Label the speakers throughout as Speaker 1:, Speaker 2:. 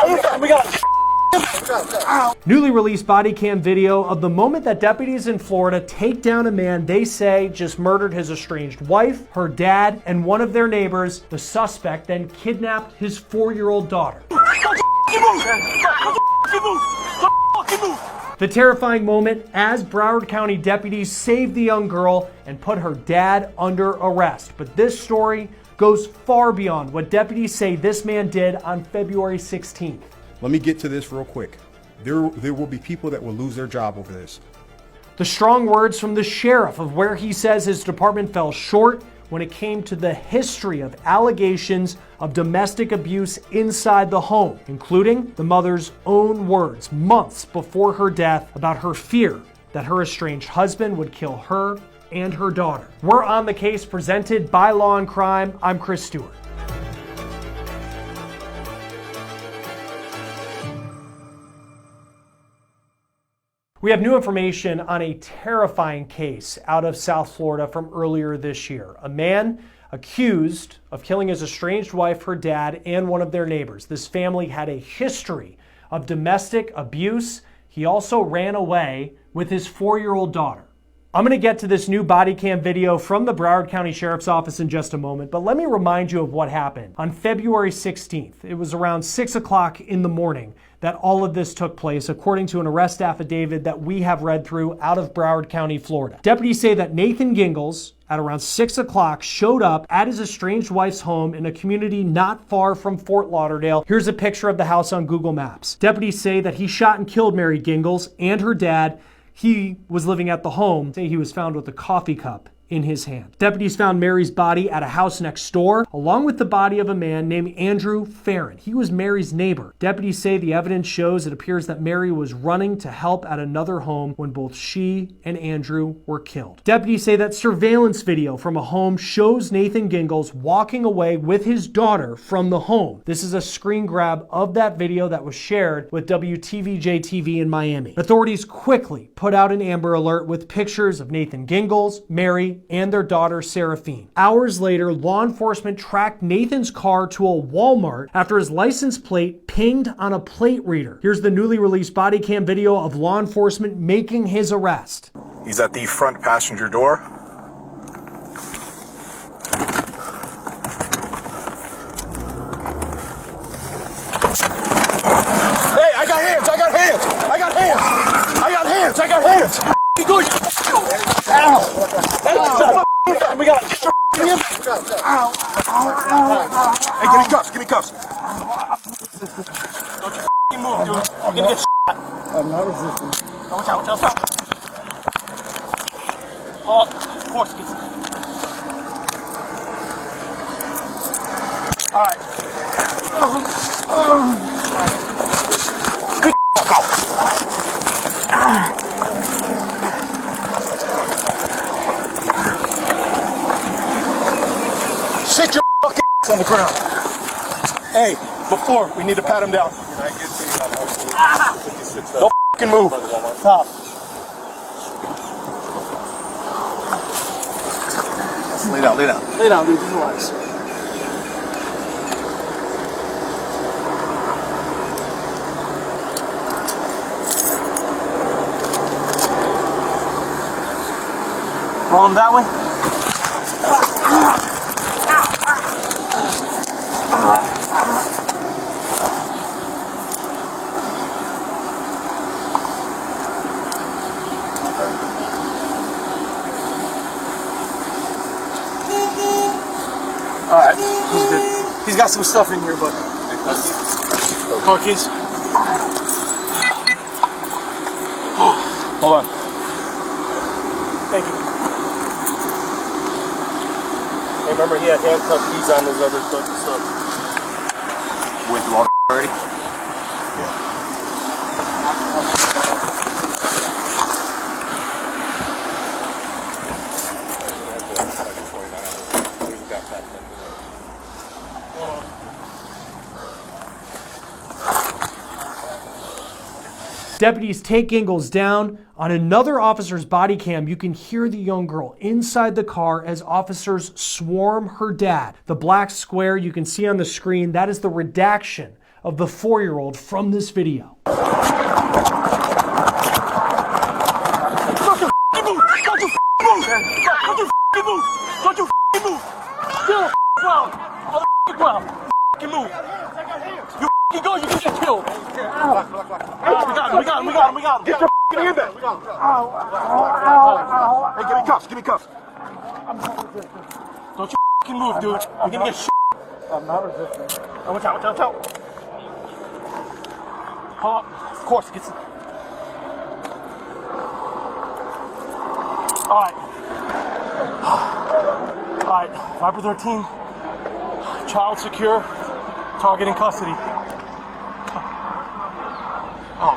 Speaker 1: We got
Speaker 2: Newly released body cam video of the moment that deputies in Florida take down a man they say just murdered his estranged wife, her dad, and one of their neighbors. The suspect then kidnapped his 4-year-old daughter. The terrifying moment as Broward County deputies saved the young girl and put her dad under arrest. But this story goes far beyond what deputies say this man did on February 16th.
Speaker 3: Let me get to this real quick. There will be people that will lose their job over this.
Speaker 2: The strong words from the sheriff of where he says his department fell short when it came to the history of allegations of domestic abuse inside the home, including the mother's own words months before her death about her fear that her estranged husband would kill her and her daughter. We're on the case presented by Law and Crime. I'm Chris Stewart. We have new information on a terrifying case out of South Florida from earlier this year. A man accused of killing his estranged wife, her dad, and one of their neighbors. This family had a history of domestic abuse. He also ran away with his 4-year-old daughter. I'm going to get to this new body cam video from the Broward County Sheriff's Office in just a moment, but let me remind you of what happened. On February 16th, it was around 6 o'clock in the morning that all of this took place, according to an arrest affidavit that we have read through out of Broward County, Florida. Deputies say that Nathan Gingles, at around 6 o'clock, showed up at his estranged wife's home in a community not far from Fort Lauderdale. Here's a picture of the house on Google Maps. Deputies say that he shot and killed Mary Gingles and her dad. He was living at the home. He was found with a coffee cup in his hand. Deputies found Mary's body at a house next door, along with the body of a man named Andrew Farron. He was Mary's neighbor. Deputies say the evidence shows it appears that Mary was running to help at another home when both she and Andrew were killed. Deputies say that surveillance video from a home shows Nathan Gingles walking away with his daughter from the home. This is a screen grab of that video that was shared with WTVJ TV in Miami. Authorities quickly put out an Amber Alert with pictures of Nathan Gingles, Mary, and their daughter, Seraphine. Hours later, law enforcement tracked Nathan's car to a Walmart after his license plate pinged on a plate reader. Here's the newly released body cam video of law enforcement making his arrest.
Speaker 4: He's at the front passenger door. Hey, I got hands! I got hands! I got hands! I got hands! I got hands! What are you doing? Ow! We got him. Ow! Hey, give me cuffs! Give me cuffs! Don't you move, dude. You're gonna get shot.
Speaker 1: I'm not resisting.
Speaker 4: Watch out! Watch out! Oh, of course. All right. Good fuck out. Sit your fucking ass on the ground. Hey, before we need to pat him down. Don't fucking move. Stop. Lay down, lay down.
Speaker 1: Lay down, dude. Just relax. Roll him that way.
Speaker 4: Alright, he's good. He's got some stuff in here, but... Car keys. Hold on. Thank you. Hey, remember he had handcuff keys on his other stuff. Went through all the already? Yeah.
Speaker 2: Deputies take Gingles down. On another officer's body cam, you can hear the young girl inside the car as officers swarm her dad. The black square you can see on the screen, that is the redaction of the 4-year-old from this video.
Speaker 4: Don't you move! Don't you move! Don't you move! Don't you move! Still the ground! On the ground! Move! You go, you can get killed! We got him! Get your hand back! We got him! Hey, give me cuffs! Don't you move, dude! You're gonna get shit!
Speaker 1: I'm not resisting.
Speaker 4: Oh, watch out! Hold on. Of course, it gets... Alright, Viper 13, child secure, target in custody. Oh.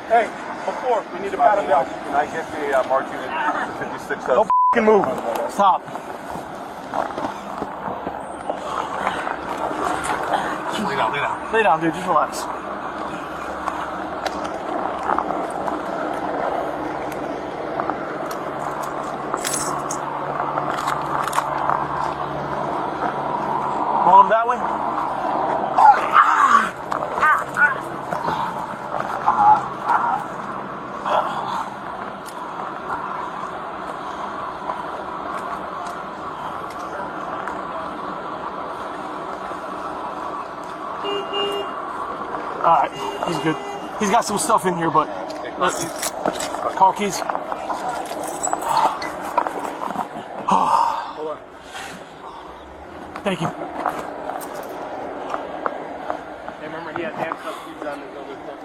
Speaker 1: Hey, before, we need to pat him down.
Speaker 5: Can I get the Mark Unit 56?
Speaker 4: Don't f***ing move. Stop. Lay down, dude. Just relax. Roll him that way. Alright, he's good. He's got some stuff in here, but let's see. Car keys.
Speaker 1: Hold on.
Speaker 4: Thank you.
Speaker 1: Hey, remember he had handcuffs on his other stuff.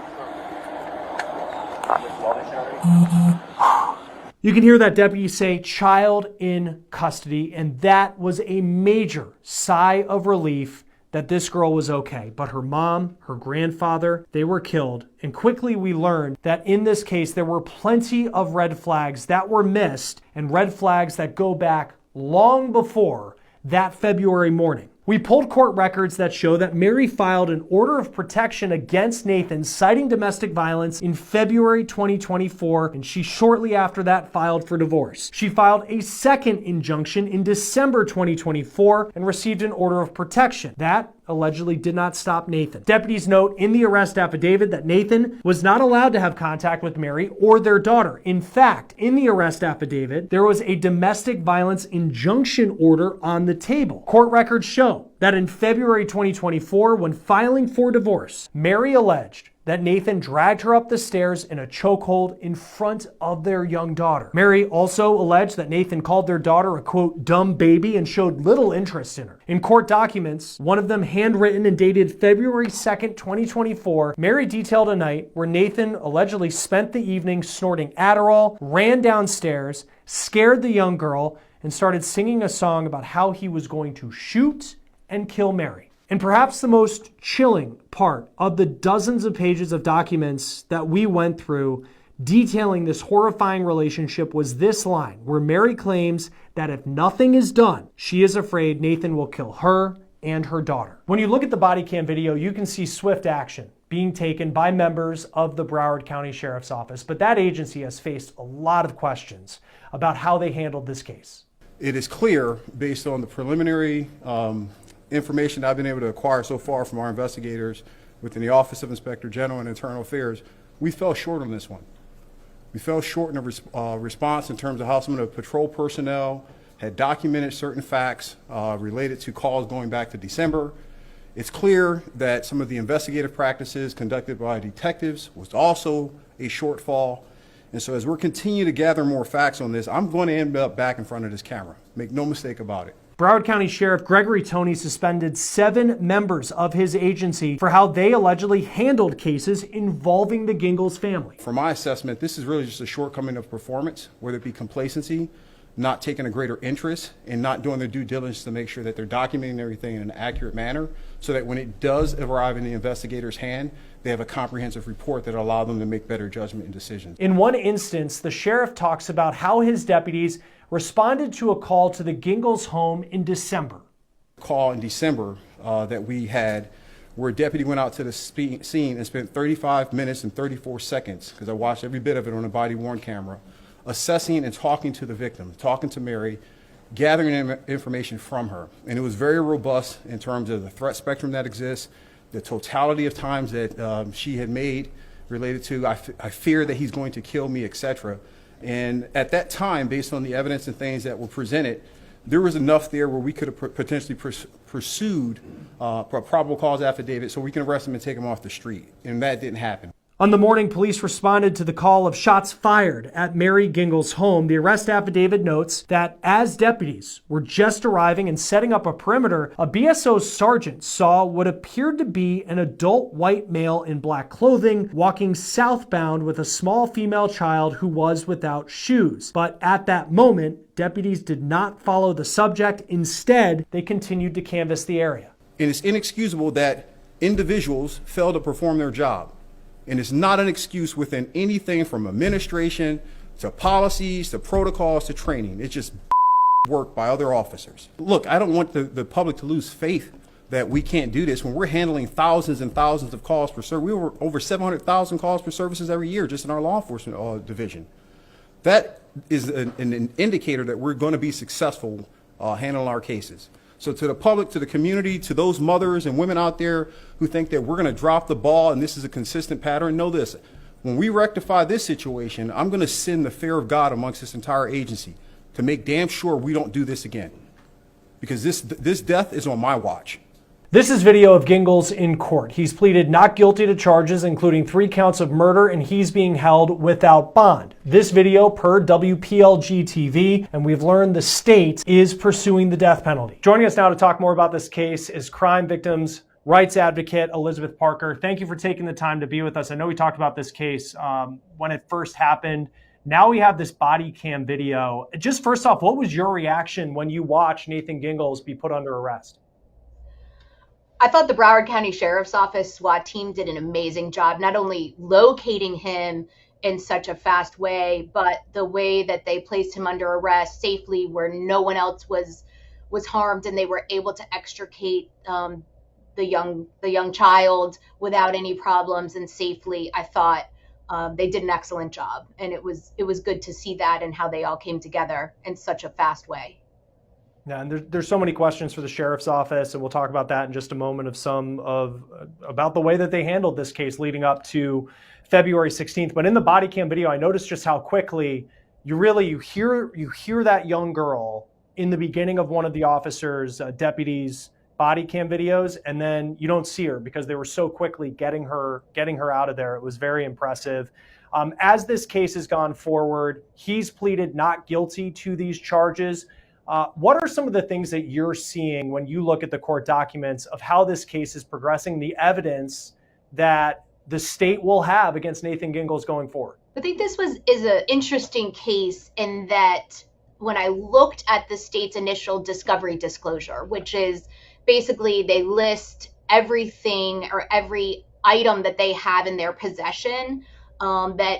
Speaker 2: You can hear that deputy say child in custody, and that was a major sigh of relief that this girl was okay. But her mom, her grandfather, they were killed. And quickly we learned that in this case, there were plenty of red flags that were missed, and red flags that go back long before that February morning. We pulled court records that show that Mary filed an order of protection against Nathan citing domestic violence in February 2024, and she shortly after that filed for divorce. She filed a second injunction in December 2024 and received an order of protection. That allegedly did not stop Nathan. Deputies note in the arrest affidavit that Nathan was not allowed to have contact with Mary or their daughter. In fact, in the arrest affidavit, there was a domestic violence injunction order on the table. Court records show that in February 2024, when filing for divorce, Mary alleged that Nathan dragged her up the stairs in a chokehold in front of their young daughter. Mary also alleged that Nathan called their daughter a, quote, dumb baby and showed little interest in her. In court documents, one of them handwritten and dated February 2nd, 2024, Mary detailed a night where Nathan allegedly spent the evening snorting Adderall, ran downstairs, scared the young girl, and started singing a song about how he was going to shoot and kill Mary. And perhaps the most chilling part of the dozens of pages of documents that we went through detailing this horrifying relationship was this line, where Mary claims that if nothing is done, she is afraid Nathan will kill her and her daughter. When you look at the body cam video, you can see swift action being taken by members of the Broward County Sheriff's Office, but that agency has faced a lot of questions about how they handled this case.
Speaker 3: It is clear, based on the preliminary information I've been able to acquire so far from our investigators within the Office of Inspector General and Internal Affairs, we fell short on this one. We fell short in a response in terms of how some of the patrol personnel had documented certain facts related to calls going back to December. It's clear that some of the investigative practices conducted by detectives was also a shortfall. And so as we're continuing to gather more facts on this, I'm going to end up back in front of this camera. Make no mistake about it.
Speaker 2: Broward County Sheriff Gregory Toney suspended 7 members of his agency for how they allegedly handled cases involving the Gingles family.
Speaker 3: For my assessment, this is really just a shortcoming of performance, whether it be complacency, not taking a greater interest, and not doing their due diligence to make sure that they're documenting everything in an accurate manner so that when it does arrive in the investigator's hand, they have a comprehensive report that will allow them to make better judgment and decisions.
Speaker 2: In one instance, the sheriff talks about how his deputies responded to a call to the Gingles home in December.
Speaker 3: Call in December that we had where a deputy went out to the scene and spent 35 minutes and 34 seconds, because I watched every bit of it on a body-worn camera, assessing and talking to the victim, talking to Mary, gathering information from her. And it was very robust in terms of the threat spectrum that exists, the totality of times that she had made related to, I fear that he's going to kill me, etc. And at that time, based on the evidence and things that were presented, there was enough there where we could have potentially pursued a probable cause affidavit so we can arrest him and take him off the street. And that didn't happen.
Speaker 2: On the morning, police responded to the call of shots fired at Mary Gingell's home. The arrest affidavit notes that as deputies were just arriving and setting up a perimeter, a BSO sergeant saw what appeared to be an adult white male in black clothing walking southbound with a small female child who was without shoes. But at that moment, deputies did not follow the subject. Instead, they continued to canvass the area.
Speaker 3: And it's inexcusable that individuals fail to perform their job. And it's not an excuse within anything from administration to policies to protocols to training. It's just work by other officers. Look, I don't want the public to lose faith that we can't do this when we're handling thousands and thousands of calls per service. We were over 700,000 calls per services every year just in our law enforcement division. That is an indicator that we're going to be successful handling our cases. So to the public, to the community, to those mothers and women out there who think that we're going to drop the ball and this is a consistent pattern, know this. When we rectify this situation, I'm going to send the fear of God amongst this entire agency to make damn sure we don't do this again. Because this death is on my watch.
Speaker 2: This is video of Gingell's in court. He's pleaded not guilty to charges, including 3 counts of murder, and he's being held without bond. This video per WPLG TV, and we've learned the state is pursuing the death penalty. Joining us now to talk more about this case is crime victims rights advocate Elizabeth Parker. Thank you for taking the time to be with us. I know we talked about this case when it first happened. Now we have this body cam video. Just first off, what was your reaction when you watched Nathan Gingell's be put under arrest?
Speaker 6: I thought the Broward County Sheriff's Office SWAT team did an amazing job, not only locating him in such a fast way, but the way that they placed him under arrest safely where no one else was harmed, and they were able to extricate the young child without any problems and safely. I thought they did an excellent job, and it was good to see that and how they all came together in such a fast way.
Speaker 2: Yeah, and there's so many questions for the sheriff's office, and we'll talk about that in just a moment about the way that they handled this case leading up to February 16th. But in the body cam video, I noticed just how quickly you hear that young girl in the beginning of one of the officers' deputies' body cam videos, and then you don't see her because they were so quickly getting her out of there. It was very impressive. As this case has gone forward, he's pleaded not guilty to these charges. What are some of the things that you're seeing when you look at the court documents of how this case is progressing, the evidence that the state will have against Nathan Gingell's going forward?
Speaker 6: I think this is an interesting case in that when I looked at the state's initial discovery disclosure, which is basically they list everything or every item that they have in their possession that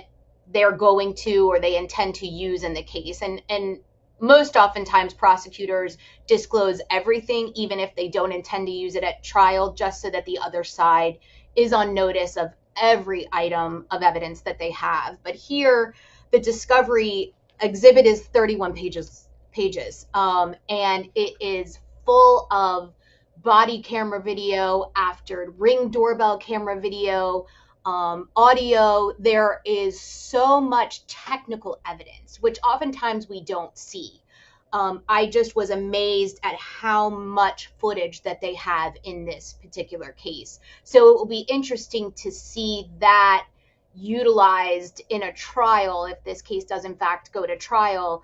Speaker 6: they're going to or they intend to use in the case. And most oftentimes prosecutors disclose everything, even if they don't intend to use it at trial, just so that the other side is on notice of every item of evidence that they have. But here, the discovery exhibit is 31 pages, and it is full of body camera video after Ring doorbell camera video, audio. There is so much technical evidence, which oftentimes we don't see. I just was amazed at how much footage that they have in this particular case. So it will be interesting to see that utilized in a trial, if this case does in fact go to trial,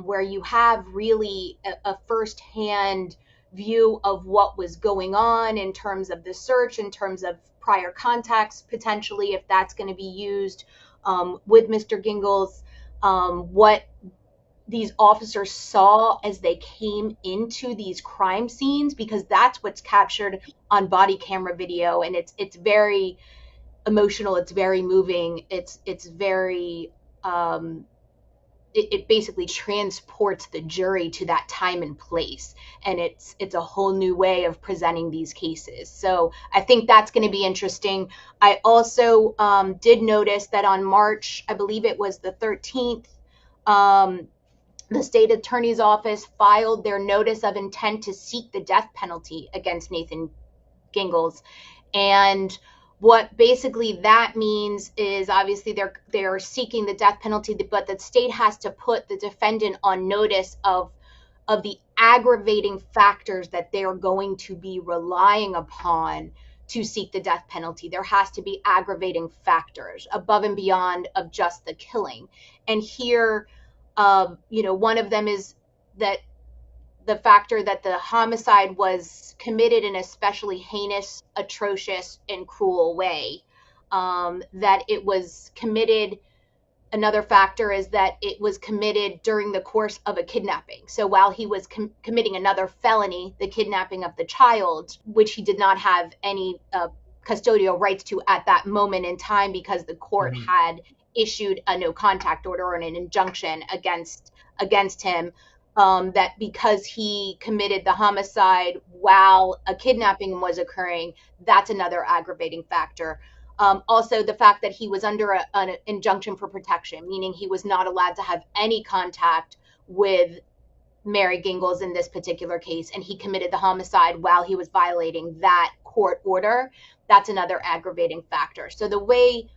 Speaker 6: where you have really a firsthand view of what was going on in terms of the search, in terms of prior contacts, potentially, if that's going to be used with Mr. Gingell's, what these officers saw as they came into these crime scenes, because that's what's captured on body camera video. And it's very emotional. It's very moving. It's very, it basically transports the jury to that time and place. And it's a whole new way of presenting these cases. So I think that's going to be interesting. I also did notice that on March, I believe it was the 13th, the state attorney's office filed their notice of intent to seek the death penalty against Nathan Gingles. And what basically that means is obviously they're seeking the death penalty, but the state has to put the defendant on notice of the aggravating factors that they are going to be relying upon to seek the death penalty. There has to be aggravating factors above and beyond of just the killing. And here, one of them is that the factor that the homicide was committed in a especially heinous, atrocious, and cruel way. That it was committed. Another factor is that it was committed during the course of a kidnapping. So while he was committing another felony, the kidnapping of the child, which he did not have any custodial rights to at that moment in time because the court had issued a no contact order or an injunction against him, that because he committed the homicide while a kidnapping was occurring, that's another aggravating factor. Also, the fact that he was under an injunction for protection, meaning he was not allowed to have any contact with Mary Gingles in this particular case, and he committed the homicide while he was violating that court order, that's another aggravating factor. So the way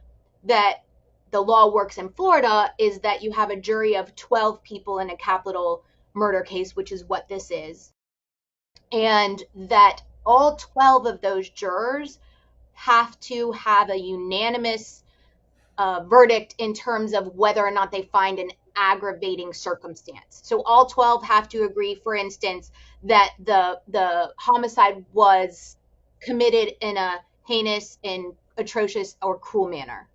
Speaker 6: that the law works in Florida is that you have a jury of 12 people in a capital murder case, which is what this is, and that all 12 of those jurors have to have a unanimous verdict in terms of whether or not they find an aggravating circumstance. So all 12 have to agree, for instance, that the homicide was committed in a heinous and atrocious or cruel manner,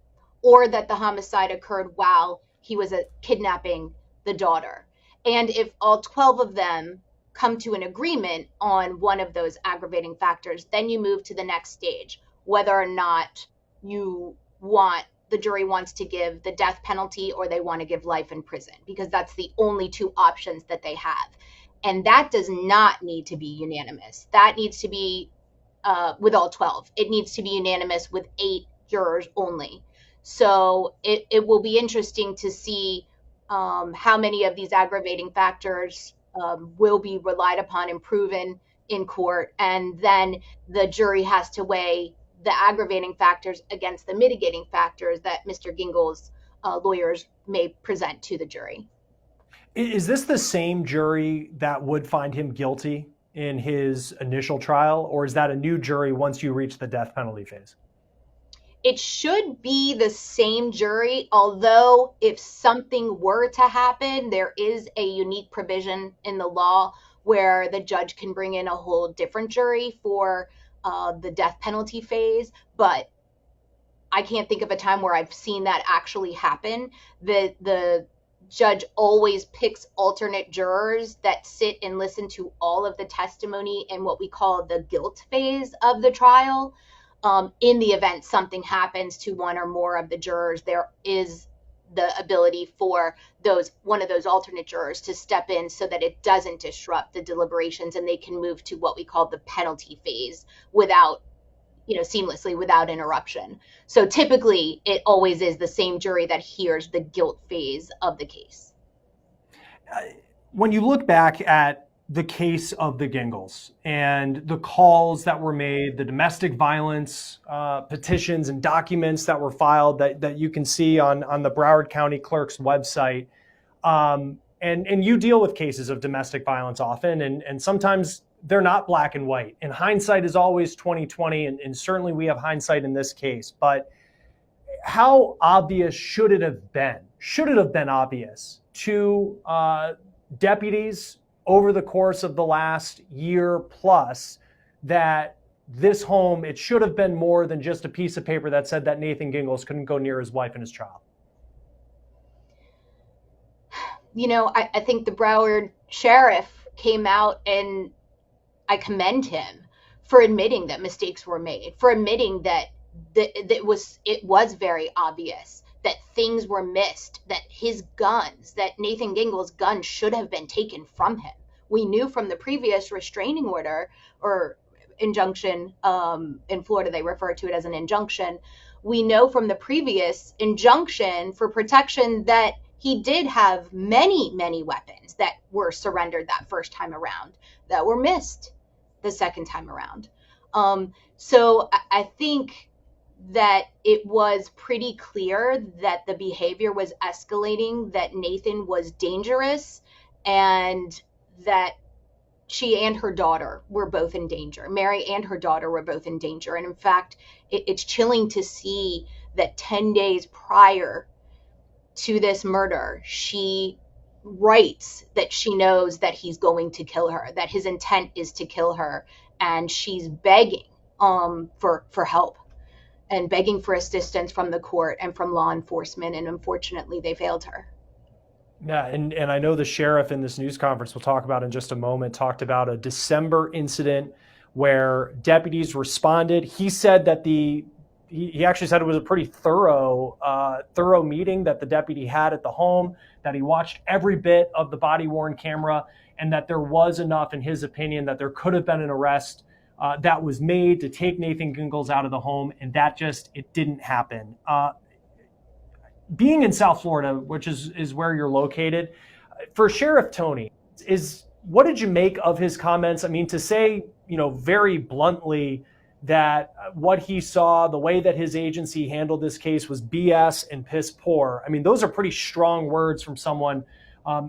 Speaker 6: or that the homicide occurred while he was kidnapping the daughter. And if all 12 of them come to an agreement on one of those aggravating factors, then you move to the next stage, whether or not the jury wants to give the death penalty or they want to give life in prison, because that's the only two options that they have. And that does not need to be unanimous. That needs to be with all 12. It needs to be unanimous with 8 jurors only. So it will be interesting to see how many of these aggravating factors will be relied upon and proven in court. And then the jury has to weigh the aggravating factors against the mitigating factors that Mr. Gingles' lawyers may present to the jury.
Speaker 2: Is this the same jury that would find him guilty in his initial trial, or is that a new jury once you reach the death penalty phase?
Speaker 6: It should be the same jury, although if something were to happen, there is a unique provision in the law where the judge can bring in a whole different jury for the death penalty phase. But I can't think of a time where I've seen that actually happen. The judge always picks alternate jurors that sit and listen to all of the testimony in what we call the guilt phase of the trial. In the event something happens to one or more of the jurors, there is the ability for one of those alternate jurors to step in so that it doesn't disrupt the deliberations and they can move to what we call the penalty phase seamlessly without interruption. So typically it always is the same jury that hears the guilt phase of the case.
Speaker 2: When you look back at the case of the Gingles and the calls that were made, the domestic violence petitions and documents that were filed that you can see on the Broward County Clerk's website, and you deal with cases of domestic violence often, and sometimes they're not black and white. And hindsight is always 20/20, and certainly we have hindsight in this case. But how obvious should it have been? Should it have been obvious to deputies over the course of the last year plus that this home, it should have been more than just a piece of paper that said that Nathan Gingles couldn't go near his wife and his child?
Speaker 6: I think the Broward sheriff came out, and I commend him for admitting that mistakes were made, for admitting that it was very obvious that things were missed, that that Nathan Gingles' gun should have been taken from him. We knew from the previous restraining order or injunction, in Florida they refer to it as an injunction. We know from the previous injunction for protection that he did have many, many weapons that were surrendered that first time around that were missed the second time around. So I think that it was pretty clear that the behavior was escalating, that Nathan was dangerous, and that she and her daughter were both in danger. Mary and her daughter were both in danger. And in fact, it's chilling to see that 10 days prior to this murder, she writes that she knows that he's going to kill her, that his intent is to kill her, and she's begging for help and begging for assistance from the court and from law enforcement, and unfortunately they failed her.
Speaker 2: Yeah, and I know the sheriff in this news conference we'll talk about in just a moment talked about a December incident where deputies responded. He said that he actually said it was a pretty thorough meeting that the deputy had at the home, that he watched every bit of the body-worn camera, and that there was enough, in his opinion, that there could have been an arrest that was made to take Nathan Gingles out of the home, and that it didn't happen. Being in South Florida, which is where you're located, for Sheriff Tony, what did you make of his comments? I mean, to say, very bluntly that what he saw, the way that his agency handled this case was BS and piss poor. I mean, those are pretty strong words from someone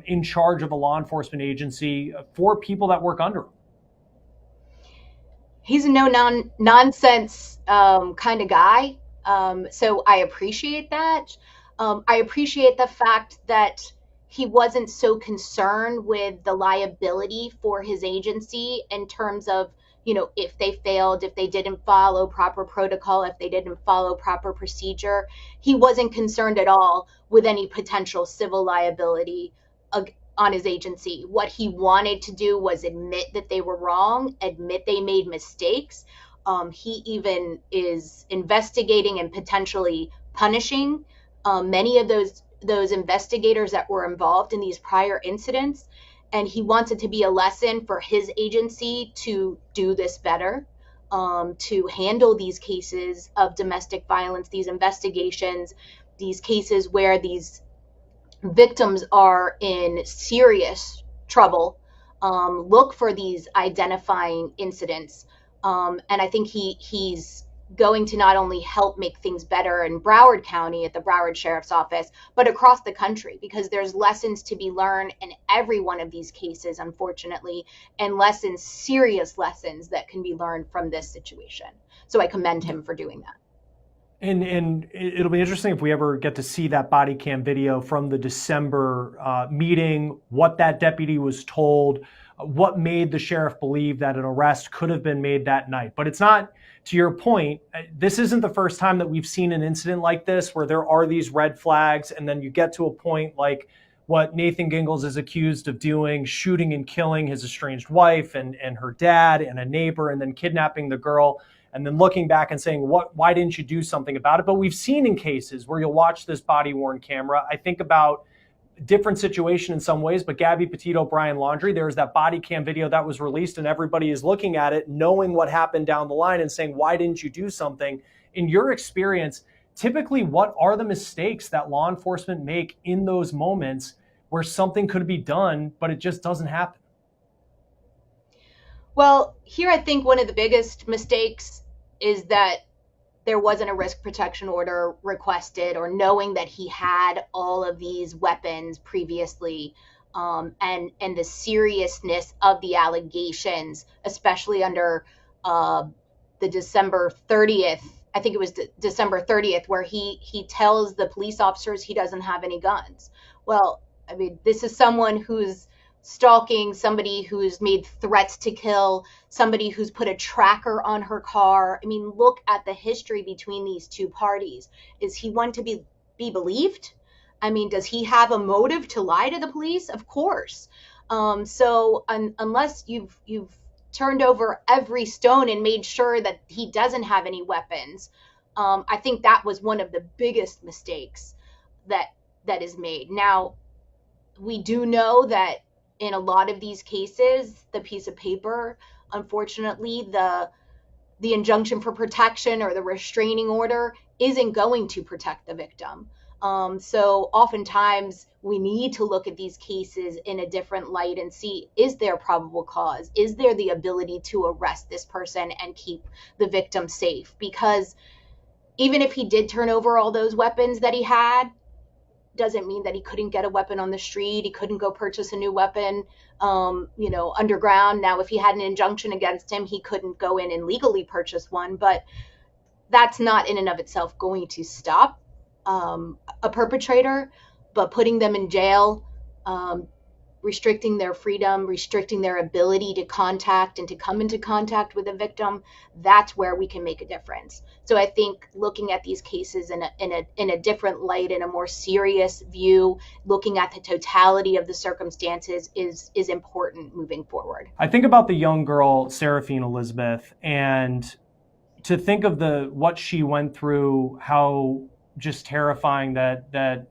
Speaker 2: in charge of a law enforcement agency for people that work under him.
Speaker 6: He's a no-nonsense kind of guy. So I appreciate that. I appreciate the fact that he wasn't so concerned with the liability for his agency in terms of, if they failed, if they didn't follow proper protocol, if they didn't follow proper procedure. He wasn't concerned at all with any potential civil liability on his agency. What he wanted to do was admit that they were wrong, admit they made mistakes. He even is investigating and potentially punishing many of those investigators that were involved in these prior incidents. And he wants it to be a lesson for his agency to do this better, to handle these cases of domestic violence, these investigations, these cases where these victims are in serious trouble. Look for these identifying incidents. And I think he's going to not only help make things better in Broward County at the Broward Sheriff's Office, but across the country, because there's lessons to be learned in every one of these cases, unfortunately, and serious lessons that can be learned from this situation. So I commend him for doing that.
Speaker 2: And it'll be interesting if we ever get to see that body cam video from the December meeting, what that deputy was told, what made the sheriff believe that an arrest could have been made that night. But it's not, to your point, this isn't the first time that we've seen an incident like this where there are these red flags and then you get to a point like what Nathan Gingles is accused of doing, shooting and killing his estranged wife and her dad and a neighbor, and then kidnapping the girl, and then looking back and saying, why didn't you do something about it? But we've seen in cases where you'll watch this body-worn camera. I think about different situation in some ways, but Gabby Petito, Brian Laundrie, there's that body cam video that was released and everybody is looking at it, knowing what happened down the line and saying, why didn't you do something? In your experience, typically what are the mistakes that law enforcement make in those moments where something could be done, but it just doesn't happen?
Speaker 6: Well, here I think one of the biggest mistakes is that there wasn't a risk protection order requested, or knowing that he had all of these weapons previously, and the seriousness of the allegations, especially under the December 30th, I think it was December 30th, where he tells the police officers he doesn't have any guns. Well, I mean, this is someone who's stalking, somebody who's made threats to kill, somebody who's put a tracker on her car. I mean, look at the history between these two parties. Is he one to be believed? I mean, does he have a motive to lie to the police? Of course. So unless you've turned over every stone and made sure that he doesn't have any weapons, I think that was one of the biggest mistakes that is made. Now, we do know that in a lot of these cases, the piece of paper, unfortunately, the injunction for protection or the restraining order isn't going to protect the victim. So oftentimes we need to look at these cases in a different light and see, is there probable cause? Is there the ability to arrest this person and keep the victim safe? Because even if he did turn over all those weapons that he had, doesn't mean that he couldn't get a weapon on the street. He couldn't go purchase a new weapon, underground. Now, if he had an injunction against him, he couldn't go in and legally purchase one, but that's not in and of itself going to stop a perpetrator. But putting them in jail, restricting their freedom, restricting their ability to contact and to come into contact with a victim, that's where we can make a difference. So I think looking at these cases in a different light, in a more serious view, looking at the totality of the circumstances is important moving forward.
Speaker 2: I think about the young girl, Seraphine Elizabeth, and to think of what she went through, how just terrifying that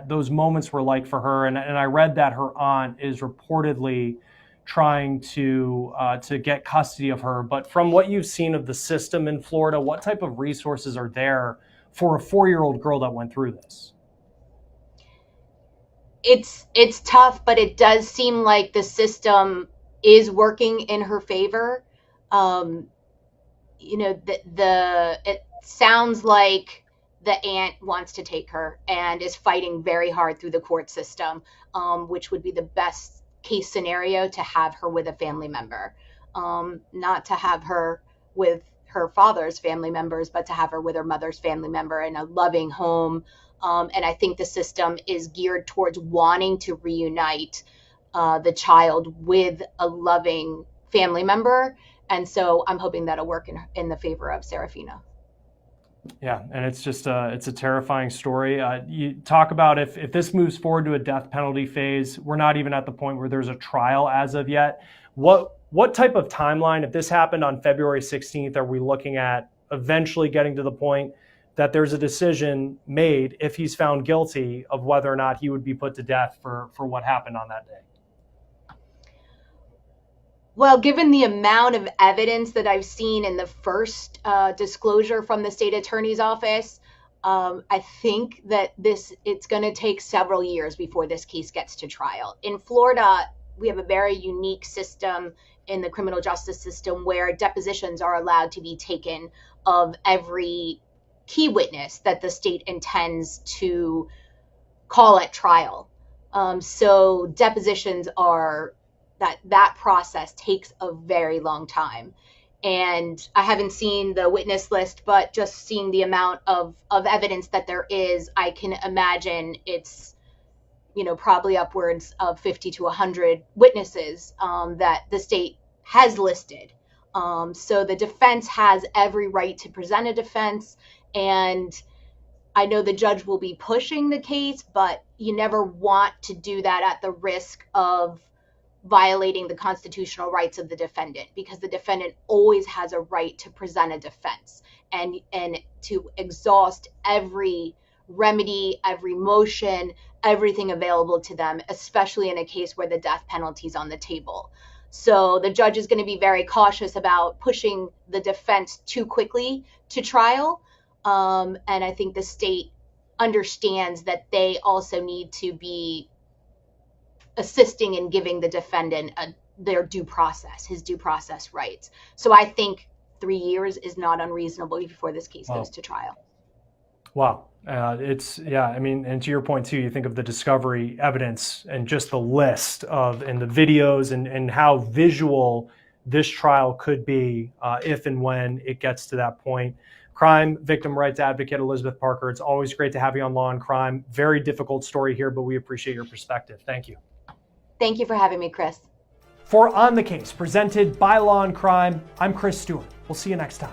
Speaker 2: those moments were like for her. And I read that her aunt is reportedly trying to get custody of her. But from what you've seen of the system in Florida, what type of resources are there for a 4-year-old girl that went through this?
Speaker 6: It's tough, but it does seem like the system is working in her favor. It sounds like the aunt wants to take her and is fighting very hard through the court system, which would be the best case scenario, to have her with a family member, not to have her with her father's family members, but to have her with her mother's family member in a loving home. And I think the system is geared towards wanting to reunite the child with a loving family member. And so I'm hoping that'll work in the favor of Seraphina.
Speaker 2: Yeah, and it's just it's a terrifying story. You talk about if this moves forward to a death penalty phase, we're not even at the point where there's a trial as of yet. What type of timeline, if this happened on February 16th, are we looking at eventually getting to the point that there's a decision made, if he's found guilty, of whether or not he would be put to death for what happened on that day?
Speaker 6: Well, given the amount of evidence that I've seen in the first disclosure from the state attorney's office, I think that it's going to take several years before this case gets to trial. In Florida, we have a very unique system in the criminal justice system where depositions are allowed to be taken of every key witness that the state intends to call at trial. So depositions are that process takes a very long time. And I haven't seen the witness list, but just seeing the amount of evidence that there is, I can imagine it's, probably upwards of 50 to 100 witnesses that the state has listed. So the defense has every right to present a defense. And I know the judge will be pushing the case, but you never want to do that at the risk of violating the constitutional rights of the defendant, because the defendant always has a right to present a defense and to exhaust every remedy, every motion, everything available to them, especially in a case where the death penalty is on the table. So the judge is going to be very cautious about pushing the defense too quickly to trial. And I think the state understands that they also need to be assisting in giving the defendant their due process, his due process rights. So I think 3 years is not unreasonable before this case goes to trial.
Speaker 2: Wow. And to your point too, you think of the discovery evidence and just the list and the videos and how visual this trial could be if and when it gets to that point. Crime victim rights advocate Elizabeth Parker, it's always great to have you on Law and Crime. Very difficult story here, but we appreciate your perspective. Thank you.
Speaker 6: Thank you for having me, Chris.
Speaker 2: For On the Case, presented by Law and Crime, I'm Chris Stewart. We'll see you next time.